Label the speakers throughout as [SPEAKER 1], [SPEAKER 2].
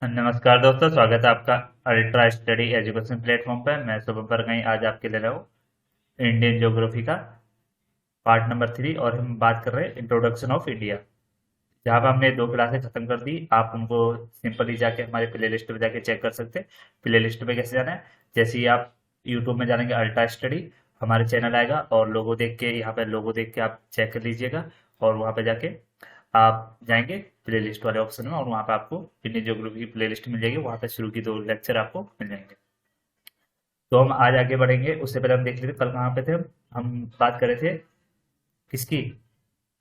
[SPEAKER 1] नमस्कार दोस्तों, स्वागत है आपका अल्ट्रा स्टडी एजुकेशन प्लेटफॉर्म पर। मैं शुभम परगई आज आपके ले रहा हूँ इंडियन ज्योग्राफी का पार्ट नंबर 3 और हम बात कर रहे हैं इंट्रोडक्शन ऑफ इंडिया। जहाँ पर हमने 2 क्लासें खत्म कर दी, आप उनको सिंपली जाके हमारे प्ले लिस्ट में जाके चेक कर सकते हैं। प्ले लिस्ट में कैसे जाना है, जैसे ही आप यूट्यूब में जानेंगे अल्ट्रा स्टडी, हमारे चैनल आएगा और लोगो देख के, यहाँ पे लोगो देख के आप चेक कर लीजिएगा और वहाँ पे जाके आप जाएंगे प्ले लिस्ट वाले ऑप्शन में और वहाँ पे आपको इंडियन ज्योग्राफी की प्ले लिस्ट मिल जाएगी। वहाँ पे शुरू की 2 लेक्चर आपको मिल जाएंगे। तो हम आज आगे बढ़ेंगे, उससे पहले हम देख लेते कल कहाँ पे थे। हम बात कर रहे थे किसकी,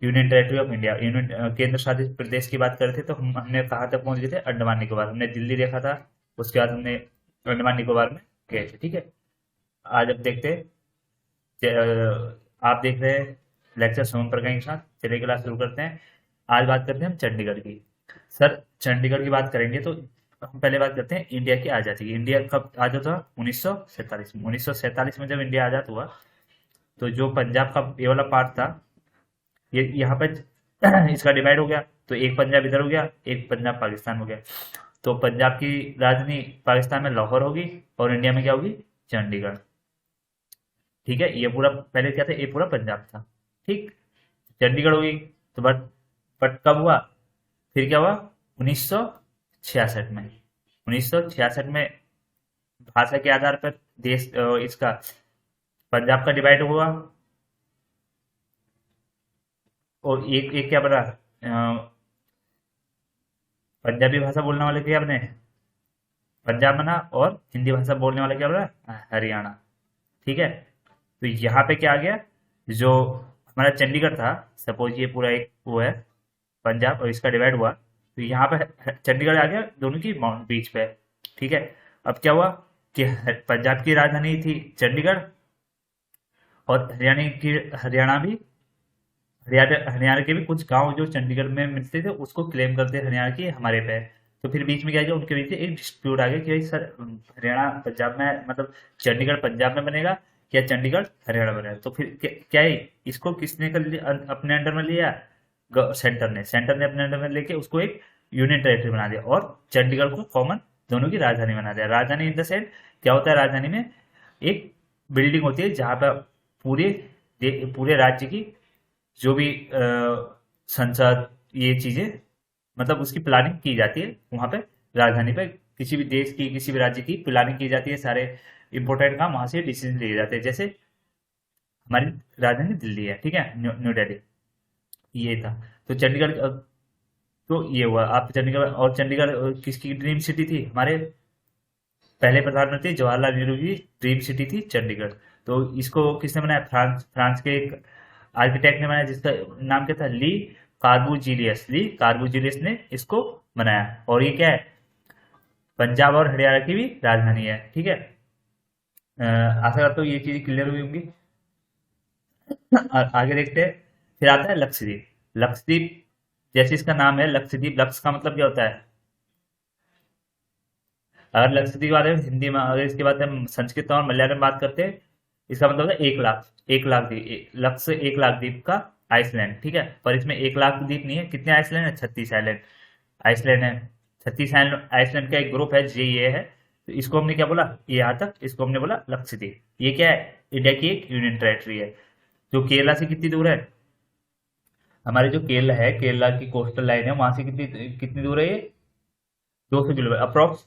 [SPEAKER 1] union territory of India, union केंद्र शासित प्रदेश की बात कर रहे थे। तो हमने कहाँ तक पहुंच गए थे, अंडमान निकोबार। हमने दिल्ली देखा था, उसके बाद हमने अंडमान निकोबार में गए थे। ठीक है, आज अब देखते हैं। आप देख रहे हैं लेक्चर सोम प्रकाश के साथ। चलिए क्लास शुरू करते हैं। आज बात करते हैं हम चंडीगढ़ की। सर, चंडीगढ़ की बात करेंगे तो हम पहले बात करते हैं इंडिया की आज़ादी की। इंडिया कब आज़ाद हुआ? 1947 में। 1947 में जब इंडिया आज़ाद हुआ तो जो पंजाब का ये वाला पार्ट था, ये यहाँ पे इसका डिवाइड हो गया। तो एक पंजाब इधर हो गया, एक पंजाब पाकिस्तान हो गया। तो पंजाब की राजधानी पाकिस्तान में लाहौर होगी और इंडिया में क्या होगी, चंडीगढ़। ठीक है, ये पूरा पहले क्या था, ये पूरा पंजाब था। ठीक, चंडीगढ़ होगी। तो बट कब हुआ, फिर क्या हुआ, 1966 में। 1966 में भाषा के आधार पर देश इसका पंजाब का डिवाइड हुआ और एक एक क्या बना, पंजाबी भाषा बोलने वाले क्या बने, पंजाब बना, और हिंदी भाषा बोलने वाला क्या बना, हरियाणा। ठीक है, तो यहाँ पे क्या आ गया, जो हमारा चंडीगढ़ था, सपोज ये पूरा एक वो है पंजाब और इसका डिवाइड हुआ, तो यहाँ पे चंडीगढ़ आ गया दोनों की बीच पे। ठीक है, अब क्या हुआ कि पंजाब की राजधानी थी चंडीगढ़ और हरियाणा भी, हरियाणा हरियाणा के भी कुछ गांव जो चंडीगढ़ में मिलते थे उसको क्लेम करते हरियाणा की हमारे पे है। तो फिर बीच में क्या किया, उनके बीच में एक डिस्प्यूट आ गया कि भाई सर, हरियाणा पंजाब में, मतलब चंडीगढ़ पंजाब में बनेगा या चंडीगढ़ हरियाणा बनेगा। तो फिर क्या है, इसको किसने कर लिया, अपने अंडर में लिया, सेंटर ने अपने अंडर में लेके उसको एक यूनियन टेरेटरी बना दिया और चंडीगढ़ को कॉमन दोनों की राजधानी बना दिया। राजधानी इन द सेंस क्या होता है, राजधानी में एक बिल्डिंग होती है जहां पर पूरे पूरे राज्य की जो भी संसद, ये चीजें, मतलब उसकी प्लानिंग की जाती है वहां पे। राजधानी पे किसी भी देश की, किसी भी राज्य की प्लानिंग की जाती है। सारे इंपॉर्टेंट काम वहां से डिसीजन लिए जाते हैं। जैसे हमारी राजधानी दिल्ली है, ठीक है, न्यू दिल्ली, ये था। तो चंडीगढ़ तो ये हुआ आप चंडीगढ़। और चंडीगढ़ किसकी ड्रीम सिटी थी, हमारे पहले प्रधानमंत्री जवाहरलाल नेहरू की ड्रीम सिटी थी चंडीगढ़। तो इसको किसने बनाया, फ्रांस के एक आर्किटेक्ट ने बनाया जिसका नाम क्या था, ली कार्बूजिलियस ने इसको बनाया। और ये क्या है, पंजाब और हरियाणा की भी राजधानी है। ठीक है, आशा करता हूँ ये चीज क्लियर हुई होंगी। आगे देखते हैं। फिर आता है लक्षद्वीप। लक्षद्वीप, जैसे इसका नाम है लक्षद्वीप, लक्ष का मतलब क्या होता है, अगर लक्षद्वीप की बात है हिंदी में, अगर इसके बाद हम संस्कृत और मलयालम में बात करते हैं, इसका मतलब है 1 लाख। 1 लाख द्वीप, लक्ष्य से 1 लाख द्वीप का आइसलैंड। ठीक है, पर इसमें 1 लाख द्वीप नहीं है। कितने आइसलैंड है, 36 आइलैंड आइसलैंड है। 36 आइसलैंड का एक ग्रुप है, ये है। तो इसको हमने क्या बोला, ये यहाँ तक इसको हमने बोला लक्षद्वीप। ये क्या है, इंडिया की एक यूनियन टेरेटरी है। जो केरला से कितनी दूर है, हमारे जो केरला है, केरला की कोस्टल लाइन है, वहां से कितनी कितनी दूर है ये, 200 किलोमीटर अप्रोक्स।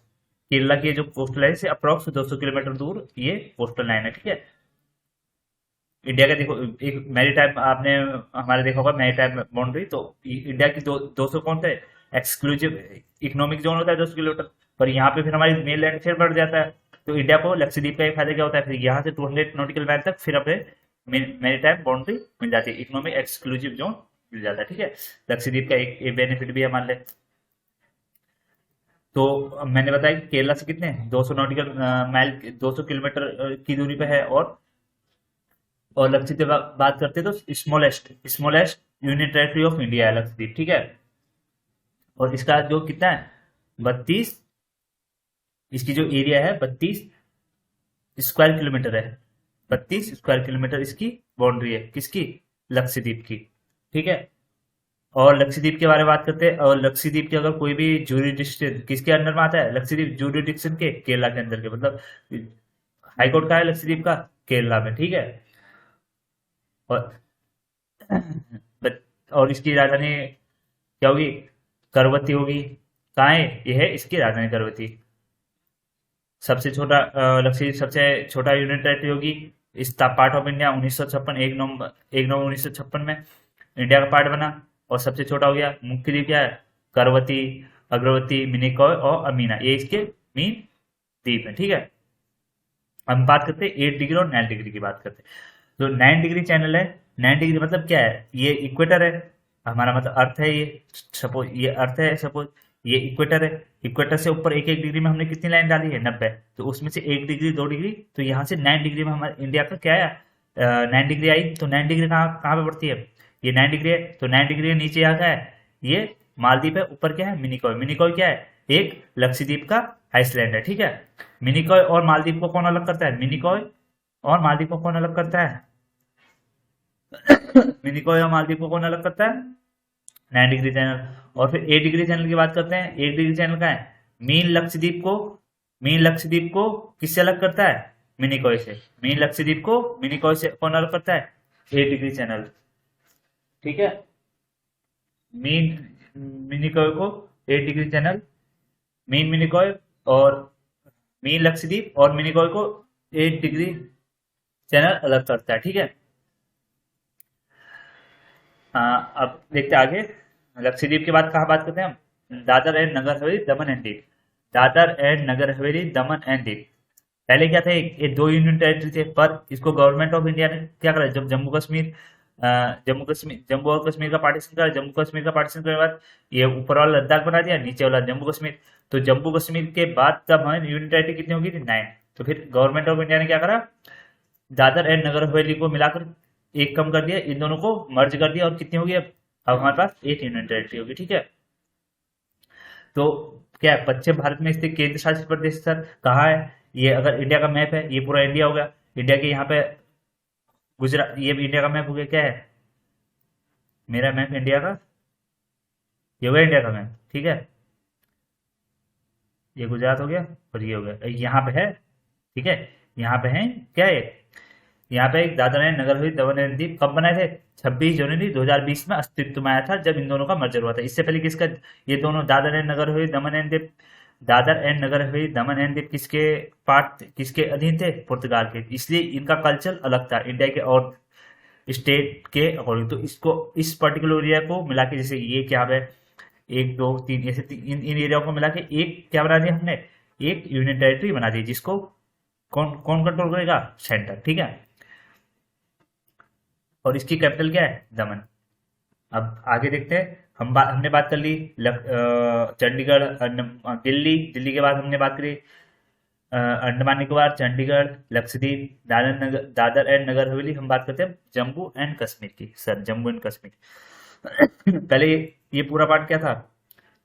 [SPEAKER 1] केरला की जो कोस्टल लाइन से अप्रोक्स 200 किलोमीटर दूर ये कोस्टल लाइन है। ठीक है, इंडिया का देखो एक मैरीटाइम, आपने हमारे देखा होगा मैरीटाइम बाउंड्री, तो इंडिया की 200 कौन सा है, एक्सक्लूसिव इकोनॉमिक जोन होता है 200 किलोमीटर। पर यहाँ पे फिर हमारी मेन लैंड फिर बढ़ जाता है। तो इंडिया को लक्षद्वीप का एक फायदा क्या होता है, फिर यहाँ से 200 नॉटिकल माइल तक फिर अपने मैरीटाइम बाउंड्री मिल जाती है, इकोनॉमिक एक्सक्लूसिव जोन मिल जाता है। ठीक है, लक्षद्वीप का एक बेनिफिट भी है मान ले। तो मैंने बताया कि केरला से कितने 200 नॉटिकल माइल, 200 किलोमीटर की दूरी पे है। और लक्षद्वीप की बात करते हैं तो smallest union territory of India है लक्षद्वीप। ठीक है, और इसका जो कितना है, 32, इसकी जो एरिया है 32 स्क्वायर किलोमीटर है। 32 स्क्वायर किलोमीटर इसकी बाउंड्री है, किसकी, लक्षद्वीप की। ठीक है, और लक्षद्वीप के बारे में बात करते हैं। और लक्षद्वीप के अगर कोई भी जुरिडिक्शन किसके अंडर में आता है, लक्षद्वीप जुरिडिक्शन के, केरला के अंदर के, मतलब हाईकोर्ट का है लक्षद्वीप का, केरला में, ठीक है। और और इसकी राजधानी क्या होगी, करवती होगी। कहाँ है ये, है इसकी राजधानी करवती। सबसे छोटा लक्षद्वीप सबसे छोटा यूनियन टेरिटरी होगी। इस पार्ट ऑफ इंडिया 1956, 1 नवंबर 1956 में इंडिया का पार्ट बना। और सबसे छोटा हो गया। मुख्य द्वीप क्या है, करवती, अग्रवती, मिनिकॉय और अमीना, ये इसके मेन द्वीप है, ठीक है। हम बात करते हैं 8 डिग्री और 9 डिग्री की बात करते हैं। जो 9 डिग्री चैनल है, 9 डिग्री मतलब क्या है, ये इक्वेटर है, हमारा मतलब अर्थ है ये। सपोज ये अर्थ है, सपोज ये इक्वेटर है। इक्वेटर से ऊपर 1-1 डिग्री में हमने कितनी लाइन डाली है, 90। तो उसमें से 1 डिग्री 2 डिग्री, तो यहाँ से 9 डिग्री में हमारे इंडिया का क्या है, 9 डिग्री आई। तो 9 डिग्री कहाँ कहाँ पे पड़ती है, ये 9 डिग्री है। तो 9 डिग्री के नीचे यहाँ का है, ये मालदीव है। ऊपर क्या है, मिनिकॉय। मिनिकॉय क्या है, एक लक्षद्वीप का आइसलैंड है, ठीक है। मिनिकॉय और मालदीव को कौन अलग करता है, मिनिकॉय और मालदीव को कौन अलग करता है, मिनिकॉय और मालदीव को कौन अलग करता है, 9 डिग्री चैनल। और फिर 8 डिग्री चैनल की बात करते हैं। 8 डिग्री चैनल का है, मीन लक्षद्वीप को किससे अलग करता है, मिनिकॉय से। मीन लक्षद्वीप को मिनिकॉय से कौन अलग करता है, 8 डिग्री चैनल, ठीक है। मीन मिनिकॉय को 8 डिग्री चैनल, मीन मिनिकॉय और मीन लक्षद्वीप और मिनिकॉय को 8 डिग्री चैनल अलग करता है, ठीक है। अब देखते हैं आगे। लक्षद्वीप के बाद कहाँ बात करते हैं हम, Dadar and Nagar Haveli, Daman and Diu. Dadar and Nagar Haveli, Daman and Diu. पहले क्या थे, ये 2 यूनियन टेरिटरी थे, पर इसको गवर्नमेंट ऑफ इंडिया ने क्या करा, जब जम्मू और कश्मीर का पार्टीशन करा। जम्मू कश्मीर का पार्टीशन करने के बाद ये ऊपर वाला लद्दाख बना दिया, नीचे वाला जम्मू कश्मीर। तो जम्मू कश्मीर के बाद तब हमें यूनियन टेरिटरी कितनी होगी थी, 9। तो फिर गवर्नमेंट ऑफ इंडिया ने क्या करा, दादर एंड नगर हवेली को मिलाकर एक कम कर दिया, इन दोनों को मर्ज कर दिया, और कितनी होगी अब हमारे पास 8 यूनियन टेरिटरी होगी, ठीक है। तो क्या है, पश्चिम भारत में स्थित केंद्र शासित प्रदेश सर कहाँ है, ये अगर इंडिया का मैप है, ये पूरा इंडिया हो गया। इंडिया के यहाँ पे गुजरात, ये भी इंडिया का मैप हो गया, क्या है मेरा मैप इंडिया का, ये हो गया इंडिया का मैप, ठीक है। ये गुजरात हो गया और ये हो गया, यहाँ पे है, ठीक है। यहाँ पे है क्या है, यहाँ पे एक Dadar and Nagar Haveli, Daman and Diu कब बनाए थे, 26 जनवरी 2020 में अस्तित्व में आया था, जब इन दोनों का मर्जर हुआ था। इससे पहले किसका, ये दोनों Dadar and Nagar Haveli, Daman and Diu, Dadar and Nagar Haveli, Daman and Diu किसके पार्ट, किसके अधीन थे, पुर्तगाल के। इसलिए इनका कल्चर अलग था इंडिया के और स्टेट के अकॉर्डिंग। तो इसको, इस पर्टिकुलर एरिया को मिला के, जैसे ये क्या है, 1 2 3 ऐसे इन एरिया को मिला के एक क्या बना दिया हमने, एक यूनियन टेरिटरी बना दी, जिसको कौन कौन कंट्रोल करेगा, सेंटर, ठीक है। और इसकी कैपिटल क्या है, दमन। अब आगे देखते हैं। हमने बात कर ली चंडीगढ़, दिल्ली। दिल्ली के बाद हमने बात करी अंडमान निकोबार, चंडीगढ़, लक्षद्वीप, दादर एंड नगर हवेली। हम बात करते हैं जम्मू एंड कश्मीर की, सर जम्मू एंड कश्मीर। पहले ये पूरा पार्ट क्या था,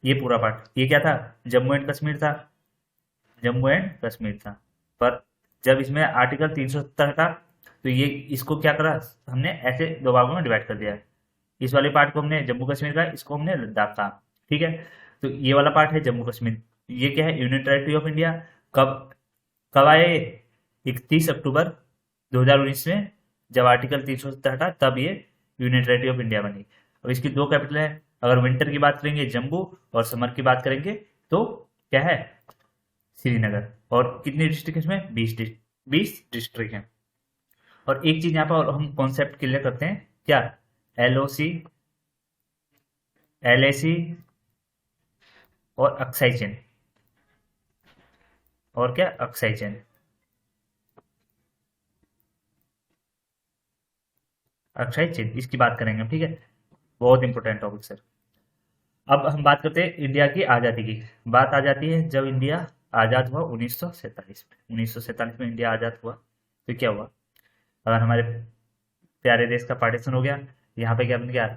[SPEAKER 1] ये पूरा पार्ट ये क्या था, जम्मू एंड कश्मीर था, जम्मू एंड कश्मीर था। पर जब इसमें आर्टिकल 370 हटा, तो ये इसको क्या करा, हमने ऐसे 2 भागों में डिवाइड कर दिया है। इस वाले पार्ट को हमने जम्मू कश्मीर का, इसको हमने लद्दाख का, ठीक है। तो ये वाला पार्ट है जम्मू कश्मीर। ये क्या है, यूनियन टेरिटरी ऑफ इंडिया। कब कब आया ये, 31 अक्टूबर 2019 में, जब आर्टिकल 370 हटा, तब ये यूनियन टेरिटरी ऑफ इंडिया बनी। और इसकी 2 कैपिटल है। अगर विंटर की बात करेंगे जम्मू, और समर की बात करेंगे तो क्या है, श्रीनगर। और कितनी डिस्ट्रिक्ट है इसमें, 20 डिस्ट्रिक्ट हैं। और एक चीज यहाँ पर हम कॉन्सेप्ट क्लियर करते हैं, क्या, LOC, LAC और अक्साई चेन, और क्या, अक्साई चेन, अक्साई चेन, इसकी बात करेंगे हम, ठीक है। बहुत इंपॉर्टेंट टॉपिक सर। अब हम बात करते हैं इंडिया की आज़ादी की। बात आ जाती है जब इंडिया आज़ाद हुआ 1947 में। 1947 में इंडिया आज़ाद हुआ, तो क्या हुआ, अगर हमारे प्यारे देश का पार्टीशन हो गया, यहाँ पे क्या बन गया,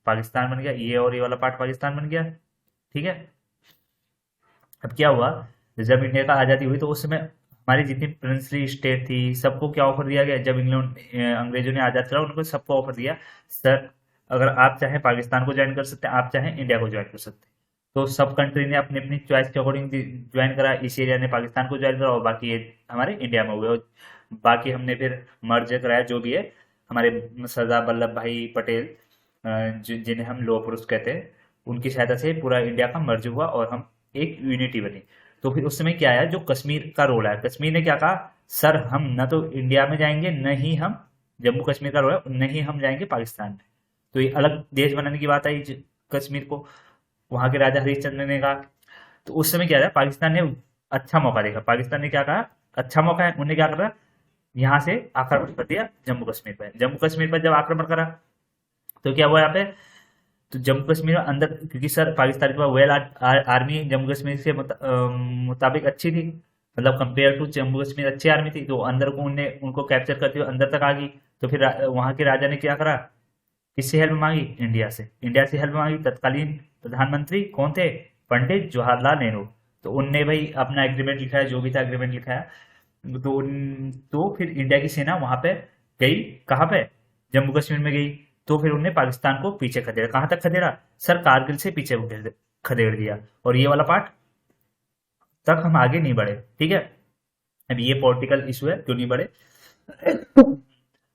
[SPEAKER 1] पाकिस्तान बन गया, ये और ये वाला पार्ट पाकिस्तान बन गया, ठीक है। अब क्या हुआ, जब इंडिया का आज़ादी हुई, तो उस समय हमारी जितनी प्रिंसली स्टेट थी, सबको क्या ऑफर दिया गया, जब इंग्लैंड अंग्रेजों ने आज़ाद करा, उनको सबको ऑफर दिया, सर अगर आप चाहें पाकिस्तान को ज्वाइन कर सकते हैं, आप चाहें इंडिया को ज्वाइन कर सकते हैं। तो सब कंट्री ने अपनी अपनी चॉइस के अकॉर्डिंग ज्वाइन करा। इस एरिया ने पाकिस्तान को ज्वाइन करा और बाकी ये हमारे इंडिया में हुए। और बाकी हमने फिर मर्ज कराया जो भी है, हमारे सरदार वल्लभ भाई पटेल, जिन्हें हम लोह पुरुष कहते हैं, उनकी सहायता से पूरा इंडिया का मर्ज हुआ और हम एक यूनिटी बनी। तो फिर उस समय क्या आया, जो कश्मीर का रोल आया, कश्मीर ने क्या कहा, सर हम न तो इंडिया में जाएंगे, न ही हम जम्मू कश्मीर का रोल है, न ही हम जाएंगे पाकिस्तान में। तो ये अलग देश बनाने की बात आई कश्मीर को। वहां के राजा हरिश्चंद्र ने कहा। तो उस समय क्या था, पाकिस्तान ने अच्छा मौका देखा। पाकिस्तान ने क्या कहा, अच्छा मौका है, उन्होंने क्या करा, यहाँ से आक्रमण कर दिया जम्मू कश्मीर पर। जम्मू कश्मीर पर जब आक्रमण करा तो क्या हुआ यहाँ पे, तो जम्मू कश्मीर में अंदर, क्योंकि सर पाकिस्तान के पास वेल आर्मी जम्मू कश्मीर से मुताबिक अच्छी थी, मतलब कंपेयर टू जम्मू कश्मीर अच्छी आर्मी थी। तो अंदर को उनने उनको कैप्चर करते हुए अंदर तक आ गई। तो फिर वहां के राजा ने क्या करा, किससे हेल्प मांगी, इंडिया से। इंडिया से हेल्प मांगी। तत्कालीन प्रधानमंत्री कौन थे, पंडित जवाहरलाल नेहरू। तो उनने भाई अपना एग्रीमेंट लिखा है, जो भी था एग्रीमेंट लिखा है। तो फिर इंडिया की सेना वहां पे गई, कहाँ पे, जम्मू कश्मीर में गई। तो फिर उन्होंने पाकिस्तान को पीछे खदेड़ा। कहाँ तक खदेड़ा, सर कारगिल से पीछे खदेड़ दिया। और ये वाला पार्ट तक हम आगे नहीं बढ़े, ठीक है। अब ये पॉलिटिकल इशू है, क्यों नहीं बढ़े।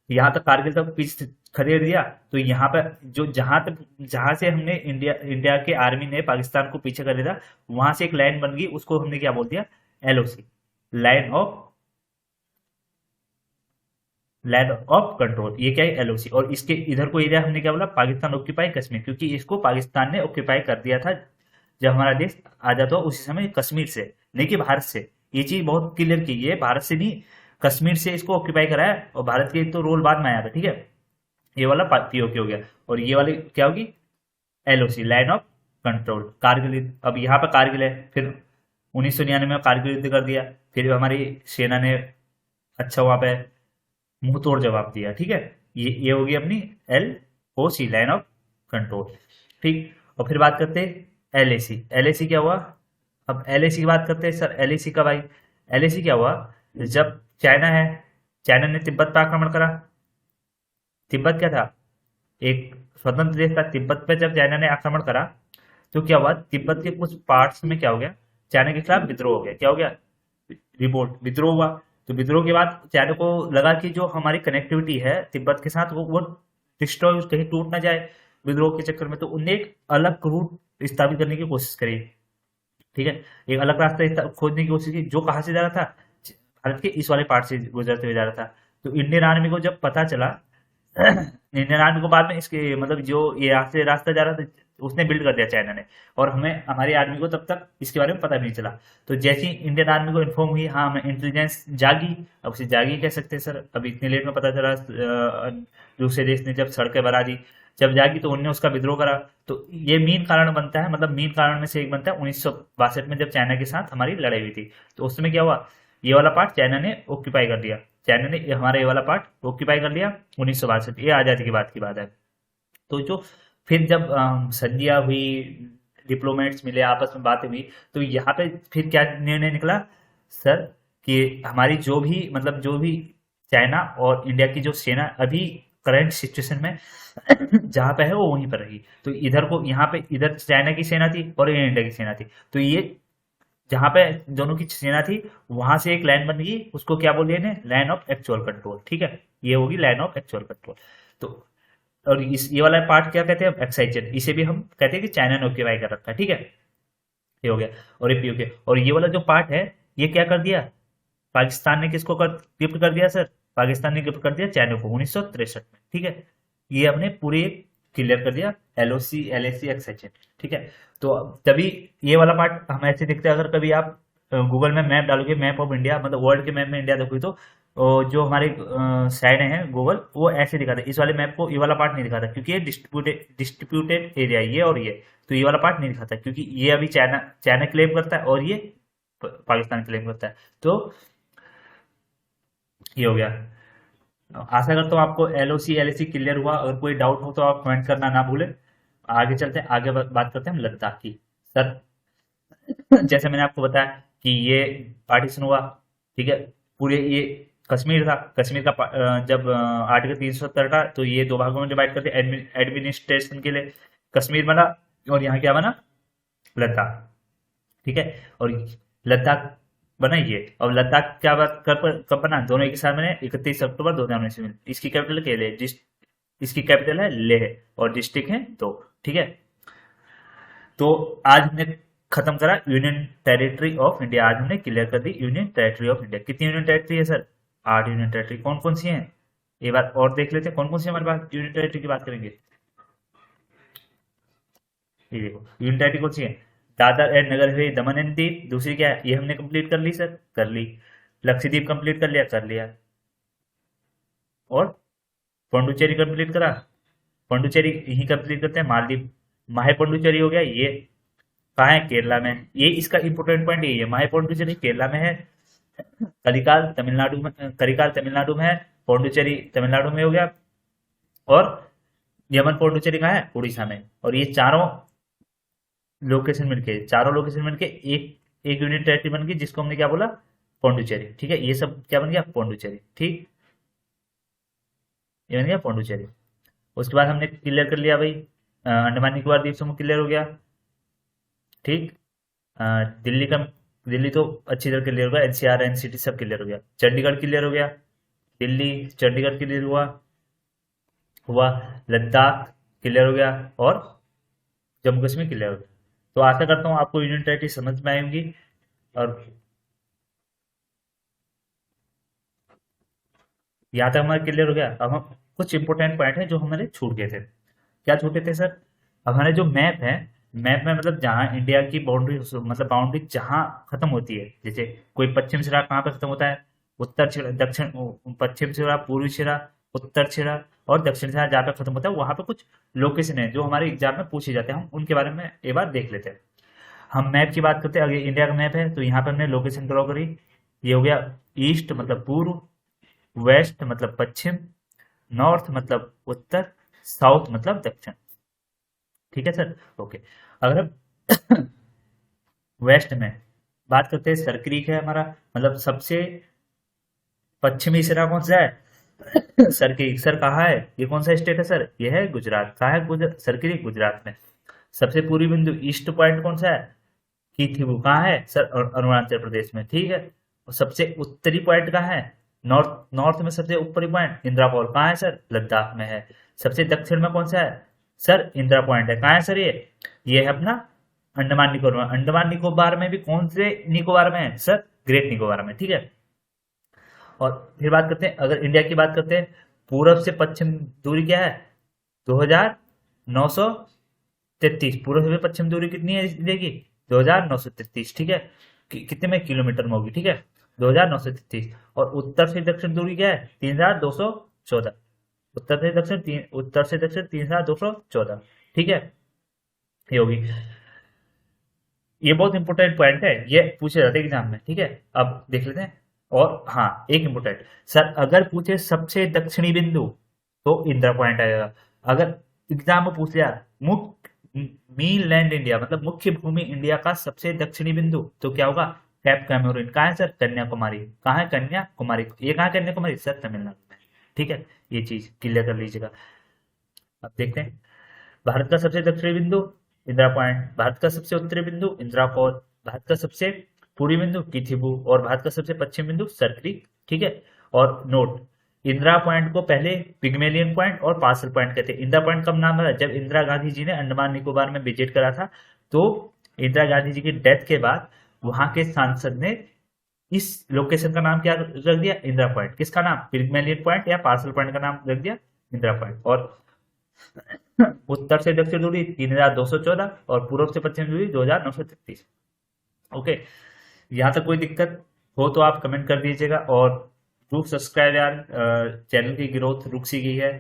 [SPEAKER 1] यहाँ तक कारगिल तक पीछे खदेड़ दिया। तो यहाँ पे जो जहां से हमने इंडिया इंडिया के आर्मी ने पाकिस्तान को पीछे कर दिया, वहां से एक लाइन बन गई, उसको हमने क्या बोल दिया, LOC, line of land of control. ये क्या है, एलओसी। और इसके इधर को एरिया हमने क्या बोला, पाकिस्तान ऑक्यूपाई कश्मीर, क्योंकि इसको पाकिस्तान ने ऑक्यूपाई कर दिया था जब हमारा देश आजाद हुआ उसी समय कश्मीर से, नहीं कि भारत से। ये चीज बहुत क्लियर की, ये भारत से नहीं, कश्मीर से इसको ऑक्यूपाई कराया। और भारत के तो रोल बाद में आया था, ठीक है। ये वाला पीओके हो गया। और ये वाली क्या होगी, LOC, line of control, Kargil युद्ध। अब यहाँ पे कारगिल है, फिर 1999 में कारगिल युद्ध कर दिया। फिर हमारी सेना ने अच्छा वहां पे मुंह तोड़ जवाब दिया, ठीक है। ये होगी अपनी L O C, line of control, ठीक। और फिर बात करते हैं एलएसी। एलएसी क्या हुआ, अब एलएसी की बात करते हैं। सर एलएसी कब आई, एलएसी क्या हुआ, जब चाइना है, चाइना ने तिब्बत पर आक्रमण करा। तिब्बत क्या था, एक स्वतंत्र देश था। तिब्बत पे जब चाइना ने आक्रमण करा तो क्या हुआ, तिब्बत के कुछ पार्ट्स में क्या हो गया, चाइना के खिलाफ विद्रोह हो गया। क्या हो गया, रिवोल्ट, विद्रोह हुआ। तो विद्रोह के बाद चाइना को लगा कि जो हमारी कनेक्टिविटी है तिब्बत के साथ वो डिस्ट्रॉय, कहीं टूट ना जाए विद्रोह के चक्कर में। तो उनने एक अलग रूट स्थापित करने की कोशिश करी, ठीक है। एक अलग रास्ता खोजने की कोशिश की, जो कहाँ से जा रहा था, भारत के इस वाले पार्ट से गुजरते हुए जा रहा था। तो इंडियन आर्मी को जब पता चला, इंडियन आर्मी को बाद में इसके मतलब जो ये रास्ता जा रहा था उसने बिल्ड कर दिया चाइना ने। और हमें, हमारी आर्मी को तब तक इसके बारे में पता भी नहीं चला। तो जैसे ही इंडियन आर्मी को इन्फॉर्म हुई, हाँ हमें इंटेलिजेंस जागी। अब उसे जागी कह सकते हैं सर, अभी इतने लेट में पता चला, दूसरे देश ने जब सड़कें बना दी, जब जागी तो उनने उसका विद्रोह करा। तो ये मेन कारण बनता है, मतलब मेन कारण में से एक बनता है 1962 में जब चाइना के साथ हमारी लड़ाई हुई थी। तो उस समय क्या हुआ, ये वाला पार्ट चाइना ने ऑक्यूपाई कर दिया। चाइना ने हमारा ये वाला पार्ट ऑक्यूपाई कर लिया 1962, ये आज़ादी के बाद की बात है। तो जो फिर जब संधियाँ हुई, डिप्लोमेट्स मिले, आपस में बातें हुई, तो यहाँ पे फिर क्या निर्णय निकला सर, कि हमारी जो भी, मतलब जो भी चाइना और इंडिया की जो सेना अभी करंट सिचुएशन में जहाँ पे है वो वहीं पर रही। तो इधर को, यहाँ पे इधर चाइना की सेना थी और इंडिया की सेना थी। तो ये जहां पे दोनों की सेना थी वहां से एक लाइन बन गई, उसको क्या बोलिए ने, लाइन ऑफ एक्चुअल कंट्रोल, ठीक है। ये होगी लाइन ऑफ एक्चुअल कंट्रोल। तो और ये वाला पार्ट क्या कहते हैं, एक्साइजन, इसे भी हम कहते हैं कि चाइना ने ऑक्यूपाई कर रखा है, ठीक है। ये हो गया। और ये पीओके, और ये वाला जो पार्ट है ये क्या कर दिया, पाकिस्तान ने किसको गिफ्ट कर दिया सर, पाकिस्तान ने गिफ्ट कर दिया चाइना को 1963 में, ठीक है। ये हमने पूरे क्लियर कर दिया, एलओसी, एलएसी, एक्सएचएन, ठीक है। तो तभी ये वाला पार्ट हम ऐसे देखते हैं, अगर कभी आप गूगल में मैप डालोगे, मैप ऑफ इंडिया, मतलब वर्ल्ड के मैप में इंडिया देखोगे, तो जो हमारे साइड है गूगल, वो ऐसे दिखाता है। इस वाले मैप को ये वाला पार्ट नहीं दिखाता, क्योंकि ये डिस्ट्रीब्यूटेड एरिया है, ये और ये। तो ये वाला पार्ट नहीं दिखाता, क्योंकि ये अभी चाइना चाइना क्लेम करता है और ये पाकिस्तान क्लेम करता है। तो ये हो गया। आशा करता हूँ आपको एलओसी, एलएसी क्लियर हुआ। अगर कोई डाउट हो तो आप कमेंट करना ना भूलें। आगे चलते हैं, आगे बात करते हैं हम लद्दाख की। सर जैसे मैंने आपको बताया कि ये पार्टीशन हुआ, ठीक है, पूरे ये कश्मीर था, कश्मीर का जब आर्टिकल 370 था तो ये दो भागों में डिवाइड करते एडमिनिस्ट्रेशन के लिए कश्मीर बना, और यहाँ क्या बना, लद्दाख। ठीक है, और लद्दाख बना ये। और लद्दाख क्या बात कब कब बना, दोनों एक साथ बने 31 अक्टूबर 2019 में। इसकी कैपिटल क्या है, इसकी कैपिटल है लेह, और डिस्ट्रिक्ट है दो। ठीक है, तो आज हमने खत्म करा यूनियन टेरिटरी ऑफ इंडिया। आज हमने क्लियर कर the union territory of India. कितनी यूनियन टेरिटरी है सर, 8 यूनियन टेरिटरी। कौन कौन सी हैं, ये बात और देख लेते हैं, कौन कौन सी हमारे पास यूनियन टेरिटरी की बात करेंगे। ये देखो यूनियन टेरिटरी कौन सी है, दादर एंड नगर हवेली दमन एंड दीव, दूसरी क्या है, ये हमने कंप्लीट कर ली सर, कर ली। लक्षद्वीप कंप्लीट कर लिया, कर लिया। और पौंडुचेरी कंप्लीट करा, पौंडुचेरी यही कंप्लीट करते हैं। मालदीव, माहे पौंडुचेरी हो गया, ये कहाँ है, केरला में। ये इसका इंपोर्टेंट पॉइंट यही है, माहे पौंडुचेरी केरला में है, करिकाल तमिलनाडु में है, पौंडुचेरी तमिलनाडु में हो गया, और यमन पौंडुचेरी कहाँ है, उड़ीसा में। और ये चारों लोकेशन मिलके एक एक यूनिट टेरिटरी बन गई, जिसको हमने क्या बोला, पौंडुचेरी। ठीक है, ये सब क्या बन गया, पौंडुचेरी। ठीक, ये बन गया पौंडुचेरी। उसके बाद हमने क्लियर कर लिया भाई, अंडमान निकोबार द्वीप समूह क्लियर हो गया। ठीक, अ, दिल्ली का, दिल्ली तो अच्छी तरह क्लियर हो गया, एनसीआर एनसीटी सब क्लियर हो गया। चंडीगढ़ क्लियर हो गया, दिल्ली चंडीगढ़ क्लियर हुआ हुआ लद्दाख क्लियर हो गया, और जम्मू कश्मीर क्लियर हो गया। तो आशा करता हूँ आपको यूनियन टेरिटरी समझ में आई होंगी। और यहाँ तक हमारा क्लियर हो गया। अब हम कुछ इंपोर्टेंट पॉइंट है जो हमारे छूट गए थे। क्या छूटे थे सर, हमारे जो मैप है, मैप में मतलब जहाँ इंडिया की बाउंड्री, मतलब बाउंड्री जहाँ खत्म होती है, जैसे कोई पश्चिम सिरा कहाँ पे खत्म होता है, उत्तर सिरा, दक्षिण, पश्चिम सिरा, पूर्वी सिरा, उत्तर सिरा, और दक्षिण सिरा जहाँ पे खत्म होता है, वहां पे कुछ लोकेशन है जो हमारे एग्जाम में पूछे जाते हैं। हम उनके बारे में एक बार देख लेते हैं। हम मैप की बात करते हैं, अगर इंडिया का मैप है तो यहाँ पे हमने लोकेशन ड्रॉ करी। ये हो गया ईस्ट मतलब पूर्व, वेस्ट मतलब पश्चिम, नॉर्थ मतलब उत्तर, साउथ मतलब दक्षिण। ठीक है सर, ओके। अगर हम वेस्ट में बात करते हैं, सर क्रीक है हमारा, मतलब सबसे पश्चिमी सिरा कौन सा है सर क्रीक। सर कहाँ है, ये कौन सा स्टेट है सर, ये है गुजरात। कहाँ है सर क्रीक, गुजरात में। सबसे पूर्वी बिंदु ईस्ट पॉइंट कौन सा है, कीथीबू। कहाँ है सर, अरुणाचल प्रदेश में। ठीक है, और सबसे उत्तरी पॉइंट कहाँ है, नॉर्थ, नॉर्थ में सबसे ऊपरी पॉइंट इंदिरा कहाँ है सर, लद्दाख में है। सबसे दक्षिण में कौन सा है सर, इंदिरा पॉइंट है। कहाँ है सर, ये है अपना अंडमान निकोबार में। अंडमान निकोबार में भी कौन से निकोबार में है सर, ग्रेट निकोबार में। ठीक है, और फिर बात करते हैं, अगर इंडिया की बात करते हैं, पूरब से पश्चिम दूरी क्या है, 2933। पूर्व से पश्चिम दूरी कितनी है इंडिया की, 2933। ठीक है, कितने में, किलोमीटर में होगी। ठीक है, 2933। और उत्तर से दक्षिण दूरी क्या है, 3214। उत्तर से दक्षिण 3214। ठीक है, ये होगी। ये बहुत इंपोर्टेंट पॉइंट है, ये पूछे जाते हैं एग्जाम में। ठीक है, अब देख लेते हैं। और हाँ, एक इंपोर्टेंट सर, अगर पूछे सबसे दक्षिणी बिंदु तो इंदिरा पॉइंट आएगा। अगर एग्जाम में पूछ लिया मुख्य मीन लैंड इंडिया, मतलब मुख्य भूमि इंडिया का सबसे दक्षिणी बिंदु, तो क्या होगा, कैप कैमरून। कहाँ है सर, कन्याकुमारी। कहाँ है, कन्याकुमारी। ये कहाँ है कन्याकुमारी सर, तमिलनाडु में। ठीक है, ये चीज क्लियर कर लीजिएगा। अब देखते हैं, भारत का सबसे दक्षिणी बिंदु इंदिरा पॉइंट, भारत का सबसे उत्तरी बिंदु इंदिरा कॉल, भारत का सबसे पूर्वी बिंदु किथिबू, और भारत का सबसे पश्चिम बिंदु सरक्रिक। ठीक है, और नोट, इंदिरा पॉइंट को पहले पिग्मेलियन पॉइंट और पार्सल पॉइंट कहते हैं। इंदिरा पॉइंट कब नाम है, जब इंदिरा गांधी जी ने अंडमान निकोबार में विजिट करा था, तो इंदिरा गांधी जी की डेथ के बाद वहां के सांसद ने इस लोकेशन का नाम क्या रख दिया, इंदिरा पॉइंट। किसका नाम, पिग्मेलियन पॉइंट या पार्सल पॉइंट का नाम रख दिया इंदिरा पॉइंट। और उत्तर से दक्षिण दूरी 3214, और पूर्व से पश्चिम दूरी 2933। ओके, यहाँ तक कोई दिक्कत हो तो आप कमेंट कर दीजिएगा। और डू सब्सक्राइब यार, चैनल की ग्रोथ रुक सी गई है,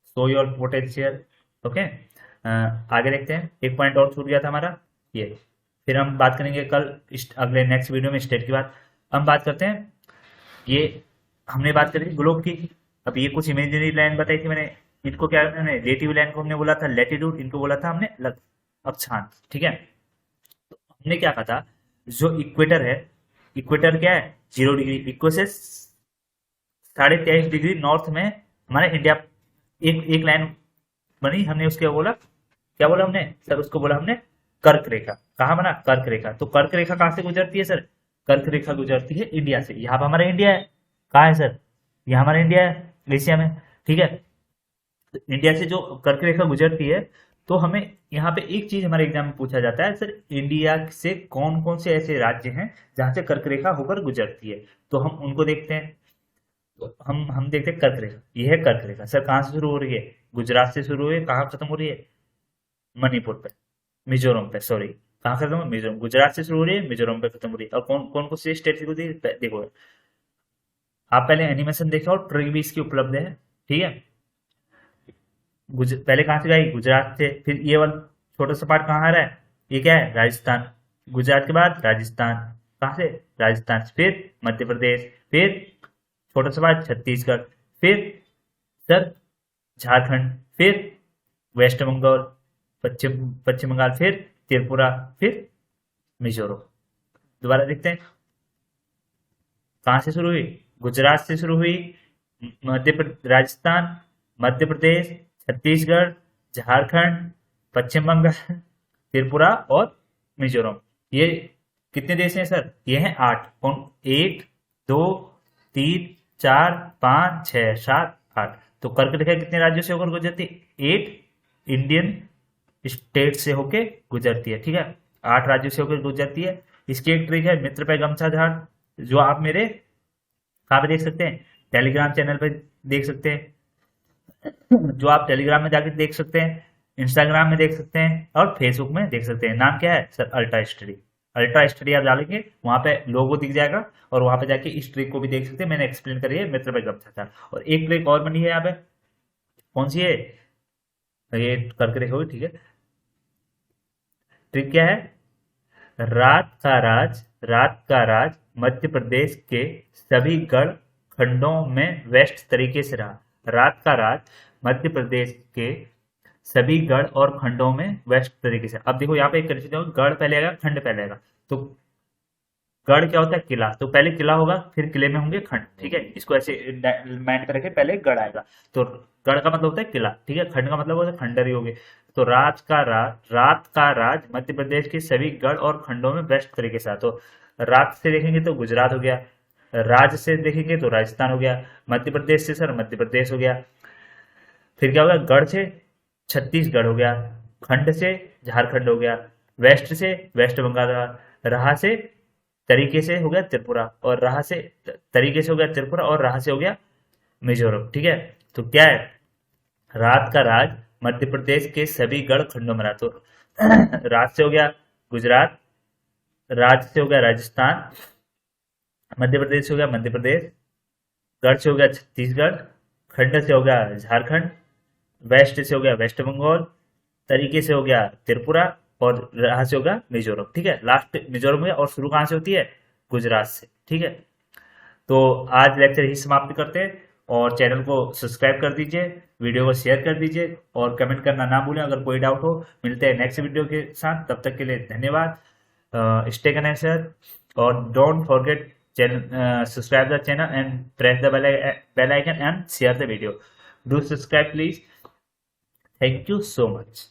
[SPEAKER 1] शो योर पोटेंशियल। ओके, आगे देखते हैं। एक पॉइंट और छूट गया था हमारा, ये फिर हम बात करेंगे कल अगले नेक्स्ट वीडियो में स्टेट की बात। हम बात करते हैं, ये हमने बात करी ग्लोब की। अब ये कुछ इमेजिनरी लाइन बताई थी मैंने, इनको क्या हमने रिलेटिव लाइन को हमने बोला था लैटिट्यूड, इनको बोला था हमने अक्षांश। ठीक है, तो हमने क्या कहा था, जो इक्वेटर है, इक्वेटर क्या है, 0 डिग्री, इक्वेटर 23.5 डिग्री नॉर्थ में हमारे इंडिया, एक लाइन बनी, हमने उसके बोला, क्या बोला हमने सर, उसको बोला हमने कर्क रेखा। कहाँ बना, कर्क रेखा। तो कर्क रेखा कहाँ से गुजरती है सर, कर्क रेखा गुजरती है इंडिया से। यहाँ पर हमारा इंडिया है, कहाँ है सर, यहाँ हमारा इंडिया है, एशिया में, ठीक है। तो इंडिया से जो कर्क रेखा गुजरती है, तो हमें यहाँ पे एक चीज हमारे एग्जाम में पूछा जाता है सर, इंडिया से कौन कौन से ऐसे राज्य हैं जहाँ से कर्क रेखा होकर गुजरती है, तो हम उनको देखते हैं। तो हम देखते हैं कर्क रेखा, ये है कर्क रेखा सर, कहाँ से शुरू हो रही है, गुजरात से शुरू हुई है, कहाँ खत्म हो रही है, मणिपुर पे, मिजोरम पे, सॉरी, कहाँ खत्म हो, मिजोरम, गुजरात से शुरू हो रही है, मिजोरम पे खत्म हो रही है। और कौन कौन से स्टेट से गुजरी है? देखो, आप पहले एनिमेशन देखो, ट्रिक भी इसकी उपलब्ध है, ठीक है। पहले कहाँ से गई, गुजरात से, फिर ये वाला छोटा सा पार्ट कहाँ आ रहा है, ये क्या है, राजस्थान। गुजरात के बाद राजस्थान, कहाँ से, राजस्थान से, फिर मध्य प्रदेश, फिर छोटा सा पार्ट छत्तीसगढ़, फिर सर झारखंड, फिर वेस्ट बंगाल, पश्चिम पश्चिम बंगाल, फिर त्रिपुरा, फिर मिजोरम। दोबारा देखते हैं, कहाँ से शुरू हुई, गुजरात से शुरू हुई, राजस्थान, मध्य प्रदेश, छत्तीसगढ़, झारखंड, पश्चिम बंगाल, त्रिपुरा और मिजोरम। ये कितने देश हैं सर, ये हैं 8। कौन, 1 2 3 4 5 6 7 8। तो कर्क रेखा कितने राज्यों से होकर गुजरती है, 8 इंडियन स्टेट से होके गुजरती है, ठीक है। 8 राज्यों से होकर गुजरती है। इसकी एक ट्रिक है, मित्र पे गमछा झाड़, जो आप मेरे कहाँ पे देख सकते हैं, टेलीग्राम चैनल पे देख सकते हैं, जो आप टेलीग्राम में जाके देख सकते हैं, इंस्टाग्राम में देख सकते हैं और फेसबुक में देख सकते हैं। नाम क्या है sir, ultra study. Ultra study आप डालेंगे, वहां पे लोगो दिख जाएगा और वहां पे जाके इस ट्रिक को भी देख सकते हैं, मैंने एक्सप्लेन करी है मित्र पे गमछा झाड़। और एक ट्रिक और बनी है यहाँ पे, कौन सी है, ये करके देखोगे, ठीक है। ट्रिक क्या है, रात का राज मध्य प्रदेश के सभी गढ़ खंडों में वेस्ट तरीके से रहा। रात का राज मध्य प्रदेश के सभी गढ़ और खंडों में वेस्ट तरीके से। अब देखो यहाँ पे एक कंडीशन होगा, गढ़ पहले आएगा, खंड पहले आएगा। तो गढ़ क्या होता है, किला, तो पहले किला होगा, फिर किले में होंगे खंड, ठीक है। इसको ऐसे माइंड में रखे, पहले गढ़ आएगा, तो गढ़ का मतलब होता है किला, ठीक है। खंड का मतलब होता है खंडर ही हो गए। तो रात का राज मध्य प्रदेश के सभी गढ़ और खंडों में बेस्ट तरीके से। तो रात से देखेंगे तो गुजरात हो गया, राज से देखेंगे तो राजस्थान हो गया, मध्य प्रदेश से सर मध्य प्रदेश हो गया, फिर क्या हो गया, गढ़ से छत्तीसगढ़ हो गया, खंड से झारखंड हो गया, वेस्ट से वेस्ट बंगाल, रहा से तरीके से हो गया त्रिपुरा, और रहा से तरीके से हो गया त्रिपुरा, और रहा से हो गया मिजोरम, ठीक है। तो क्या है, रात का राज मध्य प्रदेश के सभी गढ़ खंडों में रहा। तो राज से हो गया गुजरात, राज से हो गया राजस्थान, मध्य प्रदेश से हो गया मध्य प्रदेश, गढ़ से हो गया छत्तीसगढ़, खंड से हो गया झारखंड, वेस्ट से हो गया वेस्ट बंगाल, तरीके से हो गया त्रिपुरा, और रहा से होगा मिजोरम, ठीक है। लास्ट मिजोरम है, और शुरू कहाँ से होती है, गुजरात से, ठीक है। तो आज लेक्चर ही समाप्त करते हैं, और चैनल को सब्सक्राइब कर दीजिए, वीडियो को शेयर कर दीजिए, और कमेंट करना ना भूलें अगर कोई डाउट हो। मिलते हैं नेक्स्ट वीडियो के साथ, तब तक के लिए धन्यवाद। स्टे कनेक्टेड और don't forget subscribe the channel and press the bell icon and share the video. Do subscribe please. Thank you so much.